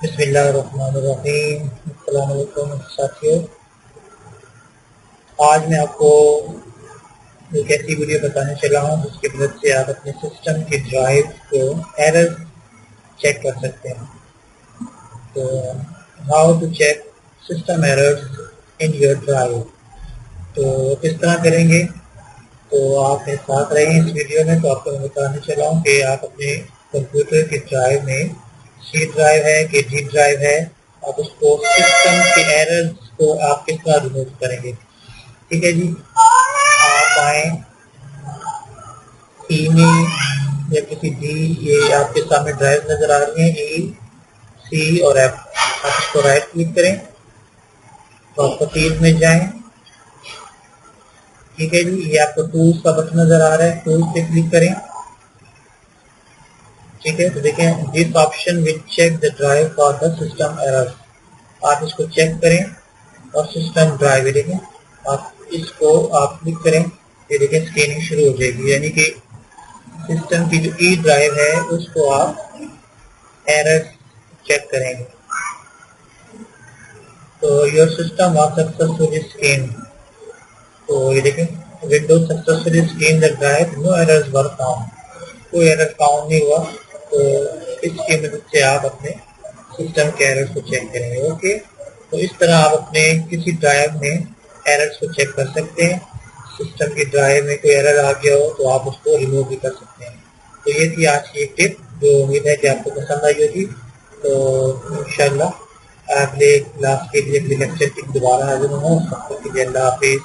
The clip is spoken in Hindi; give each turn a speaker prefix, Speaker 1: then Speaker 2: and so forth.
Speaker 1: बिस्मिल्लाहिर्रहमानिर्रहीम। अस्सलाम वालेकुम साथियों, आज मैं आपको एक ऐसी वीडियो बताने चला हूँ जिसकी मदद से आप अपने सिस्टम की ड्राइव को एरर चेक कर सकते हैं। तो how to check system errors in your drive, तो किस तरह करेंगे। तो आप मेरे साथ रहें इस वीडियो में। तो आपको मैं बताने चला हूँ कि आप अपने कंप्यूटर की ड्राइव में सी ड्राइव है कि जी ड्राइव है, आप उसको सिस्टम के एरर्स को आप किस तरह रिमूव करेंगे। ठीक है जी, आप आए ई में या किसी डी, ये आपके सामने ड्राइव नजर आ रही है ई, सी और एफ। आप इसको राइट क्लिक करें, प्रॉपर्टीज में जाएं। ठीक है जी, ये आपको टूल्स का बटन नजर आ रहा है, टूल्स पे क्लिक करें। ठीक है, तो देखें this option will check the drive for the system error. आप इसको चेक करें और सिस्टम ड्राइव, देखें आप इसको आप क्लिक करें, ये देखें स्कैनिंग शुरू हो जाएगी, यानी कि सिस्टम की जो ई ड्राइव है उसको आप एरर चेक करेंगे। तो your system was successfully scan, तो ये देखें Windows successfully scan the drive, no errors were found, कोई एरर फाउंड नहीं हुआ। तो इसकी मदद से आप अपने सिस्टम के एरर्स को चेक करेंगे। ओके, तो इस तरह आप अपने किसी ड्राइव में एरर्स को चेक कर सकते हैं। सिस्टम की ड्राइव में कोई एरर आ गया हो तो आप उसको रिमूव भी कर सकते हैं। तो ये थी आज की एक टिप, जो उम्मीद है कि आपको पसंद आई होगी। तो इंशाल्लाह अगले क्लास के लिए, अगले लेक्चर की दोबारा हाजिर हूँ। सबके लिए अल्लाह हाफिज़।